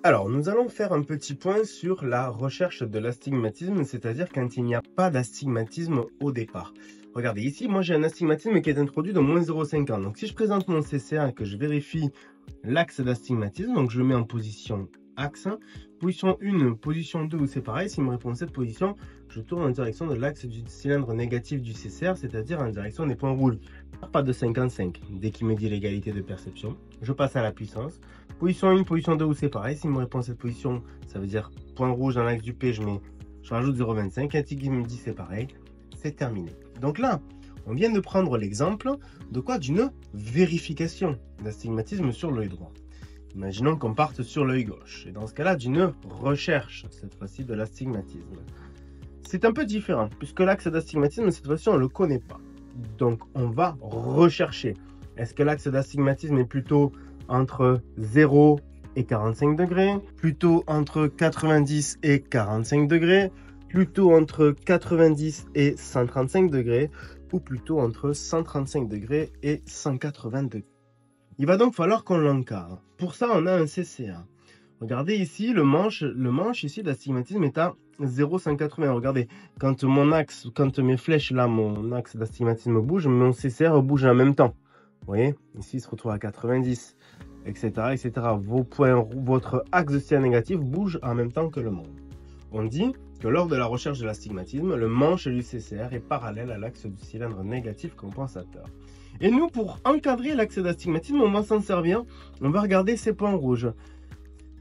Alors, nous allons faire un petit point sur la recherche de l'astigmatisme, c'est-à-dire quand il n'y a pas d'astigmatisme au départ. Regardez, ici, moi j'ai un astigmatisme qui est introduit de moins 0,50. Donc si je présente mon CCA et que je vérifie l'axe d'astigmatisme, donc je le mets en position axe, position 1, position 2, où c'est pareil, s'il me répond cette position, je tourne en direction de l'axe du cylindre négatif du CCR, c'est-à-dire en direction des points rouges. Pas de 55, dès qu'il me dit l'égalité de perception, je passe à la puissance. Position 1, position 2, où c'est pareil, s'il me répond cette position, ça veut dire point rouge dans l'axe du P, je rajoute 0,25, quand il me dit c'est pareil, c'est terminé. Donc là, on vient de prendre l'exemple de quoi? D'une vérification d'astigmatisme sur l'œil droit. Imaginons qu'on parte sur l'œil gauche, et dans ce cas-là, d'une recherche, cette fois-ci, de l'astigmatisme. C'est un peu différent, puisque l'axe d'astigmatisme, cette fois-ci, on ne le connaît pas. Donc, on va rechercher. Est-ce que l'axe d'astigmatisme est plutôt entre 0 et 45 degrés, plutôt entre 90 et 45 degrés, plutôt entre 90 et 135 degrés, ou plutôt entre 135 degrés et 180 degrés. Il va donc falloir qu'on l'encadre. Pour ça, on a un CCA. Regardez ici, le manche ici d'astigmatisme est à 0,180. Regardez, quand mes flèches là, mon axe d'astigmatisme bouge, mon CCR bouge en même temps. Vous voyez, ici il se retrouve à 90, etc., etc. Votre axe de CCR négatif bouge en même temps que le monde. On dit que lors de la recherche de l'astigmatisme, le manche du CCR est parallèle à l'axe du cylindre négatif compensateur. Et nous, pour encadrer l'axe d'astigmatisme, on va s'en servir. On va regarder ces points rouges.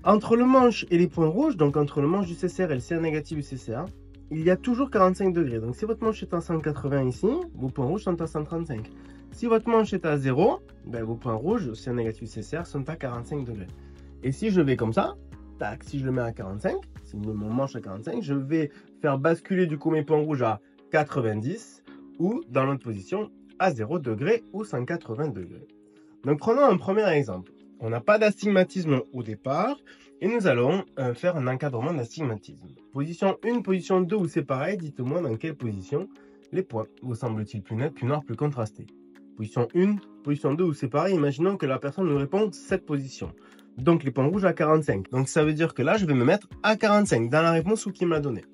Entre le manche et les points rouges, donc entre le manche du CCR et le CR négatif du CCA, il y a toujours 45 degrés. Donc si votre manche est à 180 ici, vos points rouges sont à 135. Si votre manche est à 0, ben vos points rouges, le CR négatif du CCR, sont à 45 degrés. Et si je vais comme ça, tac, si je le mets à 45, si je mets mon manche à 45, je vais faire basculer du coup mes points rouges à 90 ou dans l'autre position à 0 degré ou 180 degrés. Donc prenons un premier exemple. On n'a pas d'astigmatisme au départ et nous allons faire un encadrement d'astigmatisme. Position 1, position 2 où c'est pareil, dites-moi dans quelle position les points vous semblent-ils plus nets, plus noirs, plus contrastés. Position 1, position 2 où c'est pareil, imaginons que la personne nous répond cette position. Donc les points rouges à 45. Donc ça veut dire que là je vais me mettre à 45 dans la réponse où qu'il m'a donné.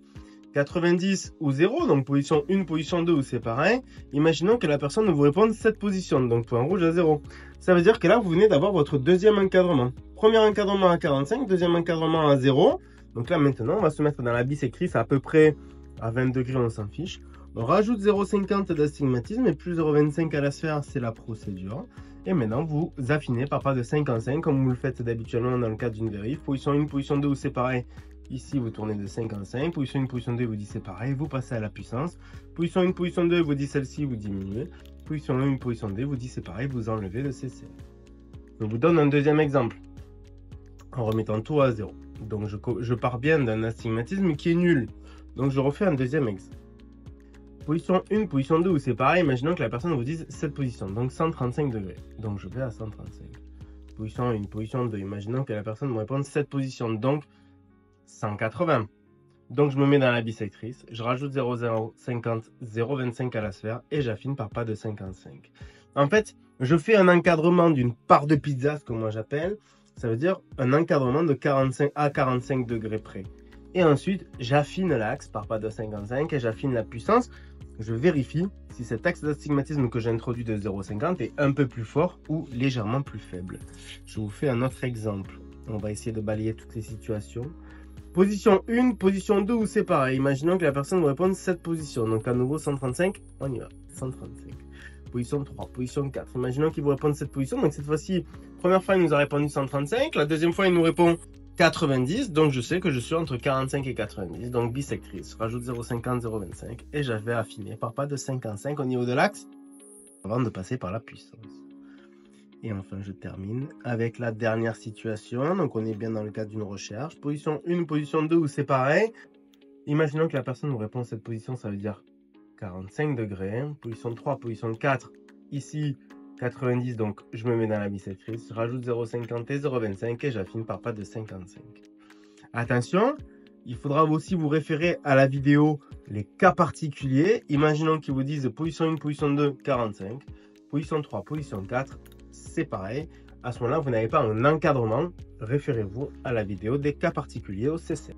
90 ou 0, donc position 1, position 2 où c'est pareil. Imaginons que la personne vous réponde cette position, donc point rouge à 0. Ça veut dire que là vous venez d'avoir votre deuxième encadrement. Premier encadrement à 45, deuxième encadrement à 0. Donc là maintenant on va se mettre dans la bisectrice à peu près à 20 degrés, on s'en fiche. On rajoute 0,50 d'astigmatisme et plus 0,25 à la sphère, c'est la procédure. Et maintenant, vous affinez par pas de 5 en 5, comme vous le faites d'habituellement dans le cadre d'une vérif. Position 1, position 2, où c'est pareil. Ici, vous tournez de 5 en 5. Position 1, position 2, vous dites c'est pareil. Vous passez à la puissance. Position 1, position 2, vous dites celle-ci, vous diminuez. Position 1, position 2, vous dites c'est pareil, vous enlevez le CCR. Je vous donne un deuxième exemple, en remettant tout à 0. Donc, je pars bien d'un astigmatisme qui est nul. Donc, je refais un deuxième exemple. Position 1, position 2, où c'est pareil, imaginons que la personne vous dise cette position, donc 135 degrés. Donc je vais à 135. Position 1, position 2, imaginons que la personne me réponde cette position, donc 180. Donc je me mets dans la bisectrice, je rajoute 0,050, 0,25 à la sphère et j'affine par pas de 55. En fait, je fais un encadrement d'une part de pizza, ce que moi j'appelle, ça veut dire un encadrement de 45 à 45 degrés près. Et ensuite, j'affine l'axe par pas de 55 et j'affine la puissance. Je vérifie si cet axe d'astigmatisme que j'ai introduit de 0,50 est un peu plus fort ou légèrement plus faible. Je vous fais un autre exemple. On va essayer de balayer toutes les situations. Position 1, position 2 où c'est pareil. Imaginons que la personne me réponde cette position. Donc à nouveau 135, on y va. 135. Position 3, position 4. Imaginons qu'il vous réponde cette position. Donc cette fois-ci, première fois il nous a répondu 135. La deuxième fois il nous répond 90, donc je sais que je suis entre 45 et 90, donc bisectrice. Rajoute 0,50, 0,25 et j'avais affiné par pas de 55 au niveau de l'axe avant de passer par la puissance. Et enfin, je termine avec la dernière situation. Donc on est bien dans le cadre d'une recherche. Position 1, position 2 où c'est pareil. Imaginons que la personne nous répond cette position, ça veut dire 45 degrés. Position 3, position 4, ici 90, donc je me mets dans la bisectrice, je rajoute 0,50 et 0,25 et j'affine par pas de 55. Attention, il faudra aussi vous référer à la vidéo les cas particuliers. Imaginons qu'ils vous disent position 1, position 2, 45, position 3, position 4, c'est pareil. à ce moment-là, vous n'avez pas un encadrement. Référez-vous à la vidéo des cas particuliers au CC.